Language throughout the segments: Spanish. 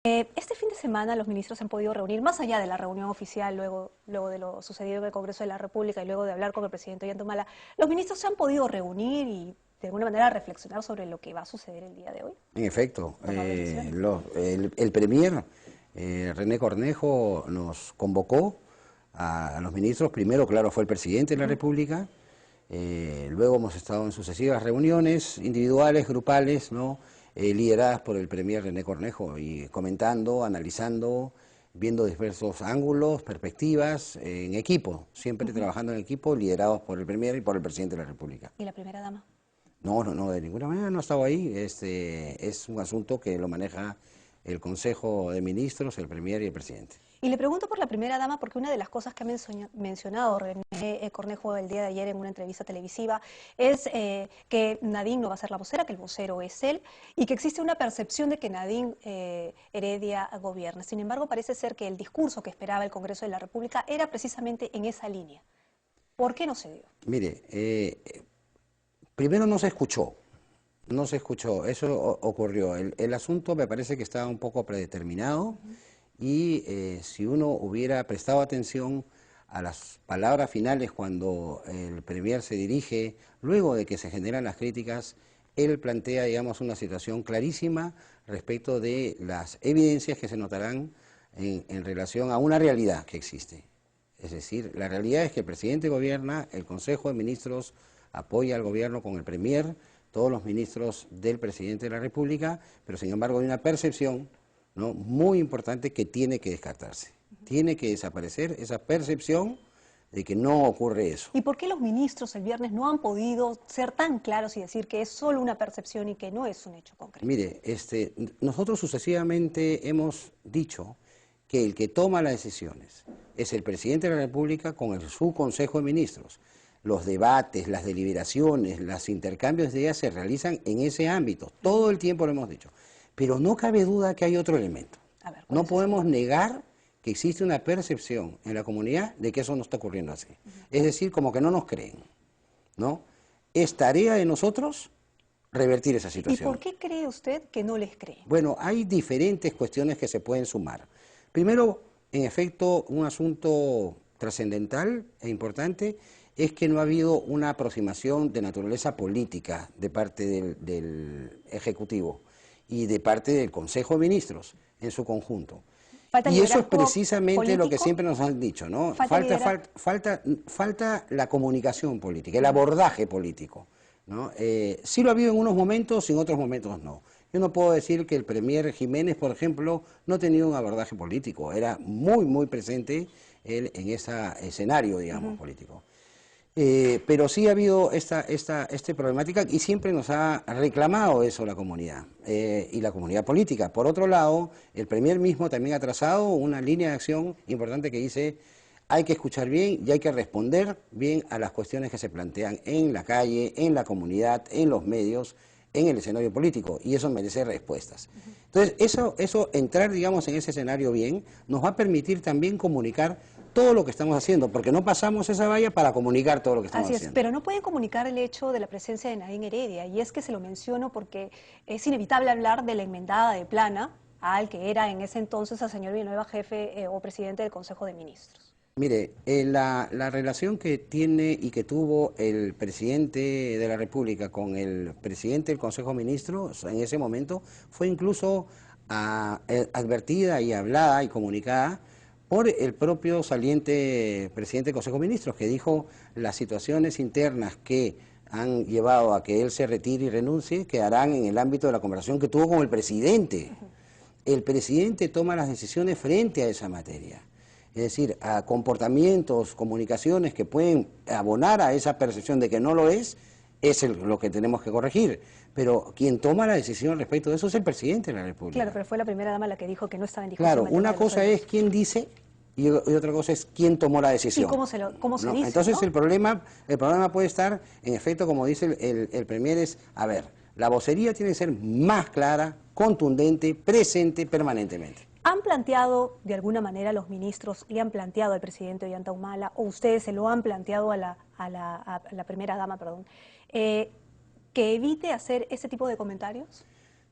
Este fin de semana los ministros se han podido reunir, más allá de la reunión oficial, luego de lo sucedido en el Congreso de la República y luego de hablar con el presidente Ollanta Humala, los ministros se han podido reunir y de alguna manera reflexionar sobre lo que va a suceder el día de hoy. En efecto, Tomar decisiones. el premier René Cornejo nos convocó a los ministros. Primero, claro, fue el presidente de la República. Luego hemos estado en sucesivas reuniones individuales, grupales, ¿no? Lideradas por el premier René Cornejo, y comentando, analizando, viendo diversos ángulos, perspectivas, en equipo, siempre trabajando en equipo, liderados por el premier y por el presidente de la República. ¿Y la primera dama? No, de ninguna manera no ha estado ahí. Es un asunto que lo maneja el Consejo de Ministros, el premier y el presidente. Y le pregunto por la primera dama porque una de las cosas que ha mencionado René Cornejo el día de ayer en una entrevista televisiva es que Nadine no va a ser la vocera, que el vocero es él, y que existe una percepción de que Nadine Heredia gobierna. Sin embargo, parece ser que el discurso que esperaba el Congreso de la República era precisamente en esa línea. ¿Por qué no se dio? Mire, primero no se escuchó, eso ocurrió. El asunto me parece que estaba un poco predeterminado. Y si uno hubiera prestado atención a las palabras finales cuando el premier se dirige, luego de que se generan las críticas, él plantea, digamos, una situación clarísima respecto de las evidencias que se notarán en relación a una realidad que existe. Es decir, la realidad es que el presidente gobierna, el Consejo de Ministros apoya al gobierno con el premier, todos los ministros del presidente de la República, pero sin embargo hay una percepción, ¿no?, muy importante que tiene que descartarse. Tiene que desaparecer esa percepción de que no ocurre eso. ¿Y por qué los ministros el viernes no han podido ser tan claros y decir que es solo una percepción y que no es un hecho concreto? Mire, nosotros sucesivamente hemos dicho que el que toma las decisiones es el presidente de la República con su Consejo de Ministros. Los debates, las deliberaciones, los intercambios de ideas se realizan en ese ámbito. Todo el tiempo lo hemos dicho. Pero no cabe duda que hay otro elemento. No podemos negar que existe una percepción en la comunidad de que eso no está ocurriendo así. Es decir, como que no nos creen, ¿no? Es tarea de nosotros revertir esa situación. ¿Y por qué cree usted que no les cree? Bueno, hay diferentes cuestiones que se pueden sumar. Primero, en efecto, un asunto trascendental e importante es que no ha habido una aproximación de naturaleza política de parte del Ejecutivo y de parte del Consejo de Ministros en su conjunto. Y eso es precisamente político, lo que siempre nos han dicho, ¿no? Falta la comunicación política, el abordaje político, ¿no? Sí lo ha habido en unos momentos, en otros momentos no. Yo no puedo decir que el premier Jiménez, por ejemplo, no ha tenido un abordaje político. Era muy presente él en ese escenario, digamos, político. Pero sí ha habido esta problemática y siempre nos ha reclamado eso la comunidad y la comunidad política. Por otro lado, el premier mismo también ha trazado una línea de acción importante que dice hay que escuchar bien y hay que responder bien a las cuestiones que se plantean en la calle, en la comunidad, en los medios, en el escenario político, y eso merece respuestas. Entonces, eso entrar, digamos, en ese escenario bien, nos va a permitir también comunicar todo lo que estamos haciendo, porque no pasamos esa valla para comunicar todo lo que estamos haciendo. Pero no pueden comunicar el hecho de la presencia de Nadine Heredia, y es que se lo menciono porque es inevitable hablar de la enmendada de Plana al que era en ese entonces el señor Villanueva, jefe o presidente del Consejo de Ministros. Mire, la relación que tiene y que tuvo el presidente de la República con el presidente del Consejo de Ministros en ese momento fue incluso advertida y hablada y comunicada por el propio saliente presidente del Consejo de Ministros, que dijo las situaciones internas que han llevado a que él se retire y renuncie quedarán en el ámbito de la conversación que tuvo con el presidente. El presidente toma las decisiones frente a esa materia. Es decir, a comportamientos, comunicaciones que pueden abonar a esa percepción de que no lo es lo que tenemos que corregir. Pero quien toma la decisión respecto de eso es el presidente de la República. Claro, pero fue la primera dama la que dijo que no estaba en discusión. Claro, una cosa es quién dice y otra cosa es quién tomó la decisión. ¿Y cómo se dice? Entonces, ¿no? el problema puede estar, en efecto, como dice el premier, es, a ver, la vocería tiene que ser más clara, contundente, presente permanentemente. ¿Han planteado, de alguna manera, los ministros, le han planteado al presidente Ollanta Humala, o ustedes se lo han planteado a la primera dama, perdón, que evite hacer ese tipo de comentarios?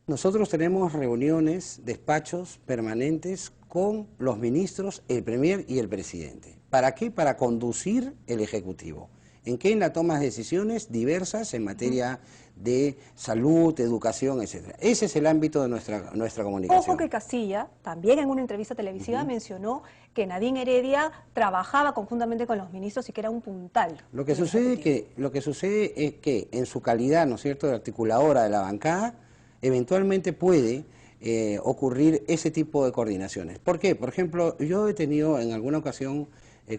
Nosotros tenemos reuniones, despachos permanentes con los ministros, el Premier y el Presidente. ¿Para qué? Para conducir el Ejecutivo. ¿En qué? En la toma de decisiones diversas en materia de salud, educación, etcétera. Ese es el ámbito de nuestra comunicación. Ojo que Castilla, también en una entrevista televisiva, mencionó que Nadine Heredia trabajaba conjuntamente con los ministros y que era un puntal. Lo que sucede es que en su calidad, ¿no es cierto?, de articuladora de la bancada, eventualmente puede ocurrir ese tipo de coordinaciones. ¿Por qué? Por ejemplo, yo he tenido en alguna ocasión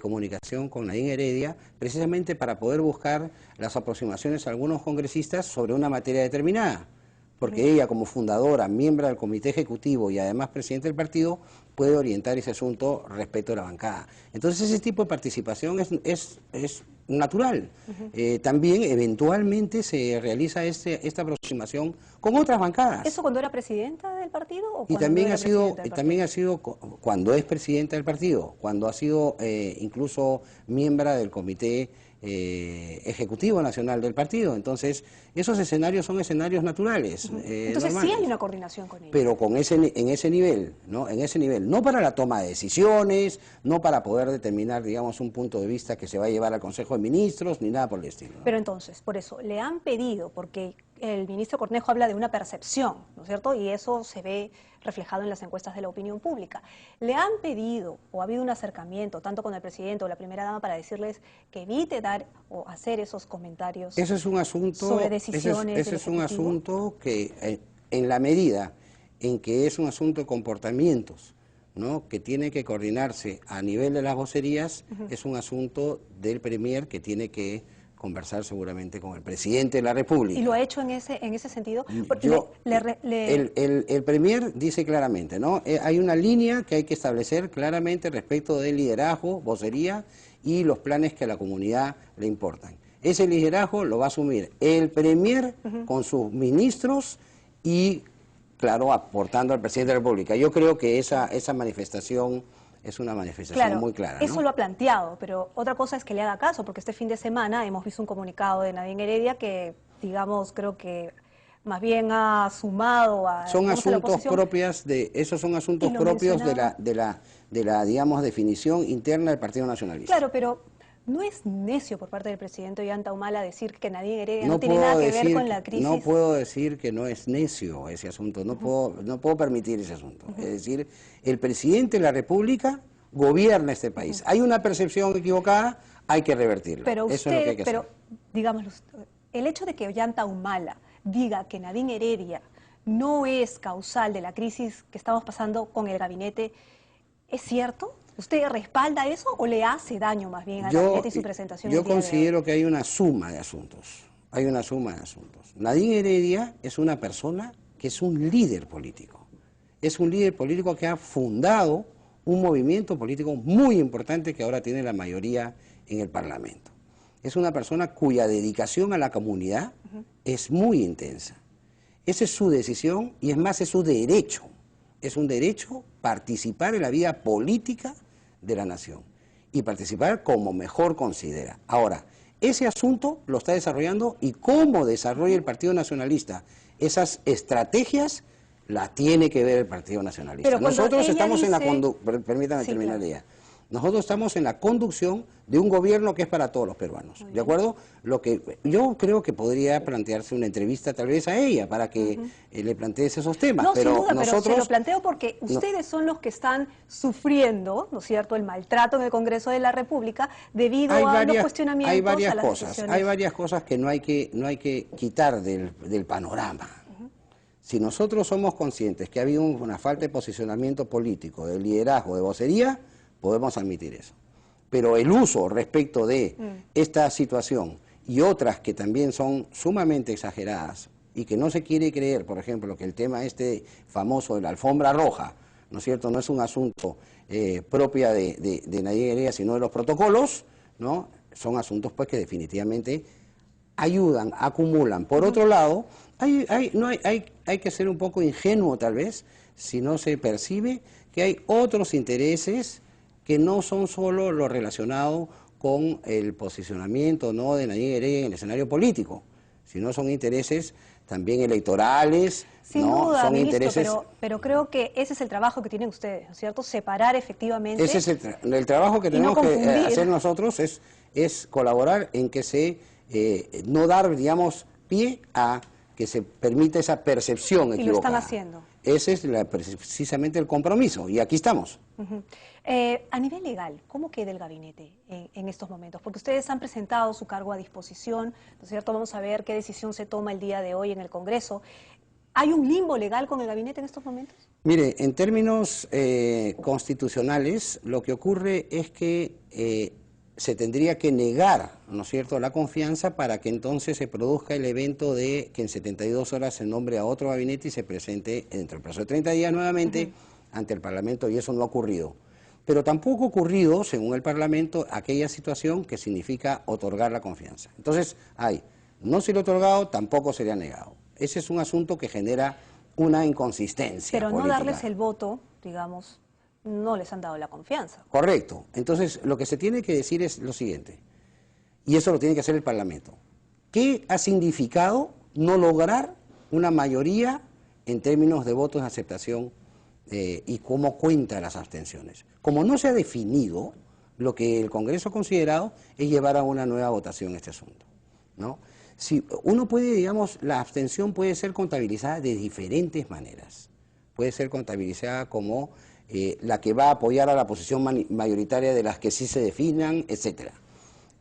comunicación con Nadine Heredia, precisamente para poder buscar las aproximaciones a algunos congresistas sobre una materia determinada, porque ella como fundadora, miembro del comité ejecutivo y además presidente del partido, puede orientar ese asunto respecto a la bancada. Entonces ese tipo de participación es natural. También eventualmente se realiza esta aproximación con otras bancadas. ¿Eso cuando era presidenta del partido o Y cuando también era ha sido cuando es presidenta del partido, cuando ha sido incluso miembro del comité ejecutivo nacional del partido. Entonces, esos escenarios son escenarios naturales. Entonces normales. sí hay una coordinación con ella. Pero en ese nivel, ¿no? En ese nivel, no para la toma de decisiones, no para poder determinar, digamos, un punto de vista que se va a llevar al Consejo de Ministros, ni nada por el estilo, ¿no? Pero entonces, por eso, le han pedido, porque el ministro Cornejo habla de una percepción, ¿no es cierto? Y eso se ve reflejado en las encuestas de la opinión pública. ¿Le han pedido o ha habido un acercamiento, tanto con el presidente o la primera dama, para decirles que evite dar o hacer esos comentarios Ese es un asunto, sobre decisiones ese del es un Ejecutivo? asunto que, en la medida en que es un asunto de comportamientos, ¿no?, que tiene que coordinarse a nivel de las vocerías, es un asunto del Premier que tiene que conversar seguramente con el presidente de la República. ¿Y lo ha hecho en ese sentido? El Premier dice claramente, ¿no? Hay una línea que hay que establecer claramente respecto del liderazgo, vocería y los planes que a la comunidad le importan. Ese liderazgo lo va a asumir el Premier con sus ministros y, claro, aportando al presidente de la República. Yo creo que esa manifestación es una manifestación muy clara, ¿no? Eso lo ha planteado, pero otra cosa es que le haga caso, porque este fin de semana hemos visto un comunicado de Nadine Heredia que, digamos, creo que más bien ha sumado a... Son asuntos propios de la, digamos, definición interna del Partido Nacionalista. Claro, pero no es necio por parte del presidente Ollanta Humala decir que Nadine Heredia no tiene nada que ver con la crisis. No puedo decir que no es necio ese asunto, no puedo permitir ese asunto. Es decir, el presidente de la República gobierna este país. Hay una percepción equivocada, hay que revertirla. Pero eso es lo que hay que hacer. Digámoslo, el hecho de que Ollanta Humala diga que Nadine Heredia no es causal de la crisis que estamos pasando con el gabinete, ¿es cierto? ¿Usted respalda eso o le hace daño más bien al gabinete y su presentación? Yo considero que hay una suma de asuntos. Hay una suma de asuntos. Nadine Heredia es una persona que es un líder político. Es un líder político que ha fundado un movimiento político muy importante que ahora tiene la mayoría en el Parlamento. Es una persona cuya dedicación a la comunidad es muy intensa. Esa es su decisión y es más, es su derecho. Es un derecho participar en la vida política de la nación y participar como mejor considera. Ahora, ese asunto lo está desarrollando y cómo desarrolla el Partido Nacionalista esas estrategias la tiene que ver el Partido Nacionalista. Pero nosotros estamos dice... en la permítame terminar el día. Nosotros estamos en la conducción de un gobierno que es para todos los peruanos, ¿de acuerdo? Lo que yo creo que podría plantearse una entrevista tal vez a ella para que le plantees esos temas. No, pero sin duda, nosotros pero se lo planteo porque ustedes son los que están sufriendo, ¿no es cierto?, el maltrato en el Congreso de la República debido a los cuestionamientos a las decisiones. Hay varias cosas que no hay que quitar del panorama. Si nosotros somos conscientes que ha habido una falta de posicionamiento político, de liderazgo, de vocería, podemos admitir eso. Pero el uso respecto de esta situación y otras que también son sumamente exageradas y que no se quiere creer, por ejemplo, que el tema este famoso de la alfombra roja, ¿no es cierto?, no es un asunto propia de Nadine Heredia, sino de los protocolos, ¿no? Son asuntos pues que definitivamente ayudan, acumulan. Por otro lado, hay que ser un poco ingenuo tal vez, si no se percibe que hay otros intereses que no son solo lo relacionado con el posicionamiento, ¿no?, de Nadine Heredia en el escenario político, sino son intereses también electorales, Sin ¿no? duda, Son ministro, intereses. pero creo que ese es el trabajo que tienen ustedes, ¿no es cierto? Separar efectivamente. Ese es el trabajo que y no tenemos que confundir. hacer nosotros, es colaborar en que no dar, digamos, pie a que se permita esa percepción equivocada. Y lo están haciendo. Ese es precisamente el compromiso, y aquí estamos. Ujú. A nivel legal, ¿cómo queda el gabinete en estos momentos? Porque ustedes han presentado su cargo a disposición, ¿no es cierto? Vamos a ver qué decisión se toma el día de hoy en el Congreso. ¿Hay un limbo legal con el gabinete en estos momentos? Mire, en términos constitucionales, lo que ocurre es que se tendría que negar, ¿no es cierto?, la confianza para que entonces se produzca el evento de que en 72 horas se nombre a otro gabinete y se presente dentro del plazo de 30 días nuevamente ante el Parlamento, y eso no ha ocurrido. Pero tampoco ha ocurrido, según el Parlamento, aquella situación que significa otorgar la confianza. Entonces, no se le ha otorgado, tampoco se le ha negado. Ese es un asunto que genera una inconsistencia Pero no política. darles el voto, digamos, no les han dado la confianza. Correcto. Entonces, lo que se tiene que decir es lo siguiente, y eso lo tiene que hacer el Parlamento. ¿Qué ha significado no lograr una mayoría en términos de votos de aceptación y cómo cuenta las abstenciones? Como no se ha definido, lo que el Congreso ha considerado es llevar a una nueva votación este asunto, ¿no? Si uno puede, digamos, la abstención puede ser contabilizada de diferentes maneras. Puede ser contabilizada como la que va a apoyar a la posición mayoritaria de las que sí se definan, etcétera.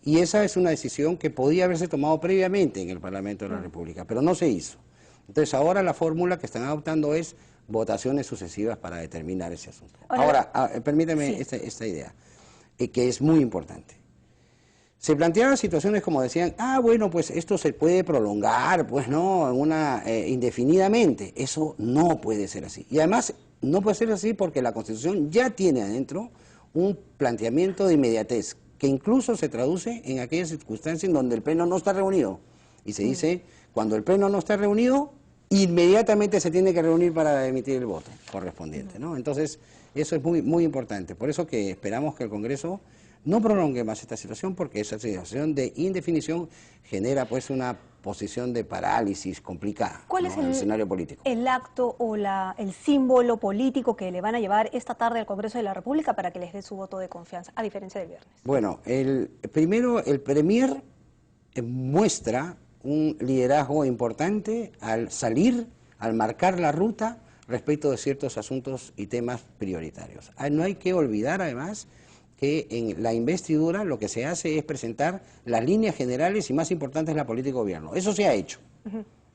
Y esa es una decisión que podía haberse tomado previamente en el Parlamento de la República, pero no se hizo. Entonces ahora la fórmula que están adoptando es votaciones sucesivas para determinar ese asunto. Ahora, permítame esta idea, que es muy importante. Se planteaban situaciones como decían, bueno, pues esto se puede prolongar, pues no, indefinidamente. Eso no puede ser así. Y además no puede ser así porque la Constitución ya tiene adentro un planteamiento de inmediatez, que incluso se traduce en aquellas circunstancias en donde el Pleno no está reunido. Y se dice, cuando el Pleno no está reunido, inmediatamente se tiene que reunir para emitir el voto correspondiente, ¿no? Entonces, eso es muy, muy importante. Por eso que esperamos que el Congreso no prolongue más esta situación, porque esa situación de indefinición genera pues una posición de parálisis complicada. ¿Cuál es el escenario político? El acto o el símbolo político que le van a llevar esta tarde al Congreso de la República para que les dé su voto de confianza, a diferencia del viernes? Bueno, primero el Premier muestra un liderazgo importante al salir, al marcar la ruta respecto de ciertos asuntos y temas prioritarios. No hay que olvidar además que en la investidura lo que se hace es presentar las líneas generales y más importantes de la política de gobierno. Eso se ha hecho.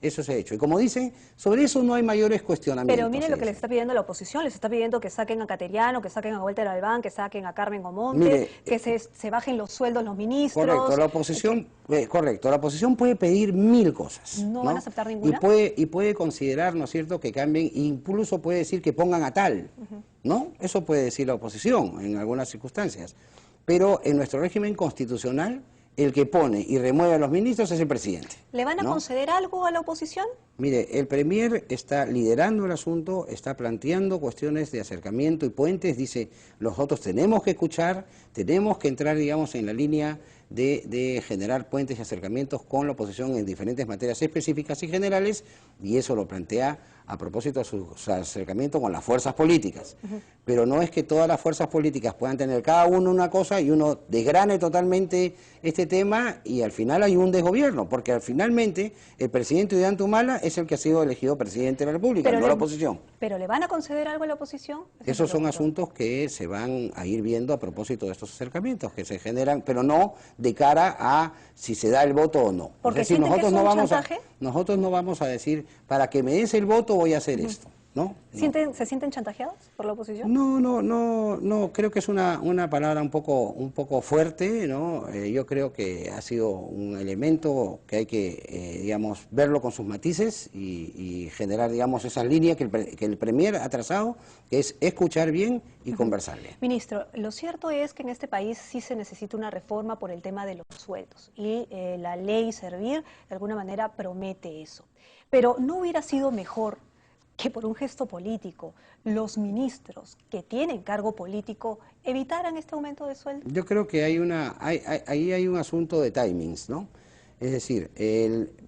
Eso se ha hecho. Y como dicen, sobre eso no hay mayores cuestionamientos. Pero mire lo que le está pidiendo la oposición. Les está pidiendo que saquen a Cateriano, que saquen a Walter Albán, que saquen a Carmen Omonte, que se bajen los sueldos los ministros. Correcto, la oposición puede pedir 1000 cosas. ¿No van a aceptar ninguna? Y puede considerar, ¿no es cierto?, que cambien, incluso puede decir que pongan a tal, ¿no? Eso puede decir la oposición en algunas circunstancias. Pero en nuestro régimen constitucional, el que pone y remueve a los ministros es el presidente. ¿Le van a conceder algo a la oposición? Mire, el Premier está liderando el asunto, está planteando cuestiones de acercamiento y puentes, dice, nosotros tenemos que escuchar, tenemos que entrar, digamos, en la línea de generar puentes y acercamientos con la oposición en diferentes materias específicas y generales, y eso lo plantea a propósito de su acercamiento con las fuerzas políticas. Pero no es que todas las fuerzas políticas puedan tener cada uno una cosa y uno desgrane totalmente este tema y al final hay un desgobierno, porque finalmente el presidente Ollanta Humala es el que ha sido elegido presidente de la República, no la oposición. ¿Pero le van a conceder algo a la oposición? Esos son asuntos que se van a ir viendo a propósito de estos acercamientos que se generan, pero no de cara a si se da el voto o no. Porque es decir, nosotros no vamos a decir, para que me des el voto voy a hacer esto, ¿no? ¿Se sienten chantajeados por la oposición? No, creo que es una palabra un poco fuerte, ¿no? Yo creo que ha sido un elemento que hay que, digamos, verlo con sus matices y generar, digamos, esas líneas que el Premier ha trazado, que es escuchar bien y conversar bien. Ministro, lo cierto es que en este país sí se necesita una reforma por el tema de los sueldos y la ley Servir de alguna manera promete eso. Pero ¿no hubiera sido mejor que por un gesto político los ministros que tienen cargo político evitaran este aumento de sueldo? Yo creo que ahí hay un asunto de timings, ¿no? Es decir,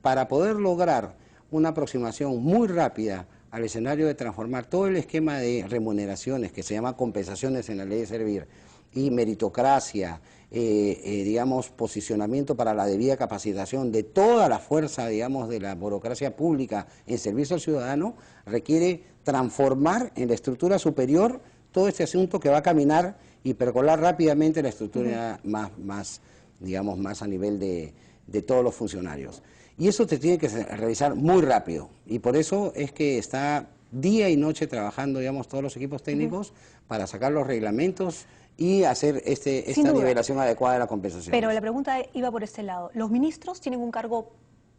para poder lograr una aproximación muy rápida al escenario de transformar todo el esquema de remuneraciones, que se llama compensaciones en la ley de servir, y meritocracia, digamos, posicionamiento para la debida capacitación de toda la fuerza, digamos, de la burocracia pública en servicio al ciudadano, requiere transformar en la estructura superior todo este asunto que va a caminar y percolar rápidamente la estructura más, digamos, más a nivel de todos los funcionarios. Y eso te tiene que realizar muy rápido, y por eso es que está día y noche trabajando, digamos, todos los equipos técnicos para sacar los reglamentos y hacer esta nivelación adecuada de la compensación. Pero la pregunta iba por este lado. Los ministros tienen un cargo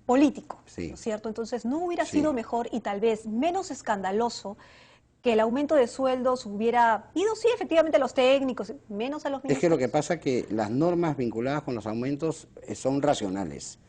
político, sí, ¿no es cierto? Entonces, ¿no hubiera sido mejor y tal vez menos escandaloso que el aumento de sueldos hubiera ido, sí, efectivamente a los técnicos, menos a los ministros? Es que lo que pasa es que las normas vinculadas con los aumentos son racionales.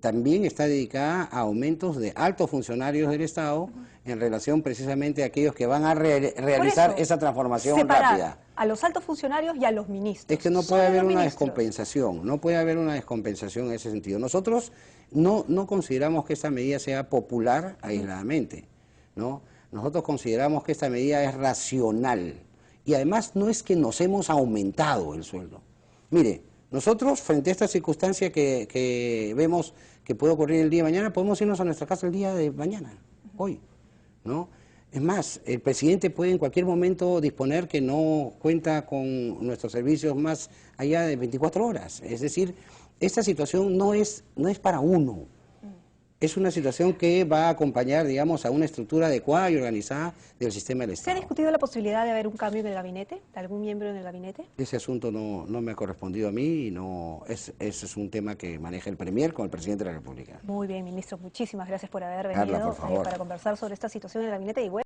También está dedicada a aumentos de altos funcionarios del Estado en relación precisamente a aquellos que van a realizar esa transformación rápida. A los altos funcionarios y a los ministros. Es que no puede haber una descompensación, no puede haber una descompensación en ese sentido. Nosotros no consideramos que esta medida sea popular aisladamente, ¿no? Nosotros consideramos que esta medida es racional y además no es que nos hemos aumentado el sueldo. Mire, nosotros, frente a esta circunstancia que vemos que puede ocurrir el día de mañana, podemos irnos a nuestra casa el día de mañana, hoy, ¿no? Es más, el presidente puede en cualquier momento disponer que no cuenta con nuestros servicios más allá de 24 horas. Es decir, esta situación no es para uno. Es una situación que va a acompañar, digamos, a una estructura adecuada y organizada del sistema del Estado. ¿Se ha discutido la posibilidad de haber un cambio en el gabinete, de algún miembro en el gabinete? Ese asunto no me ha correspondido a mí y ese es un tema que maneja el Premier con el Presidente de la República. Muy bien, ministro, muchísimas gracias por haber venido por favor. para conversar sobre esta situación en el gabinete y bueno.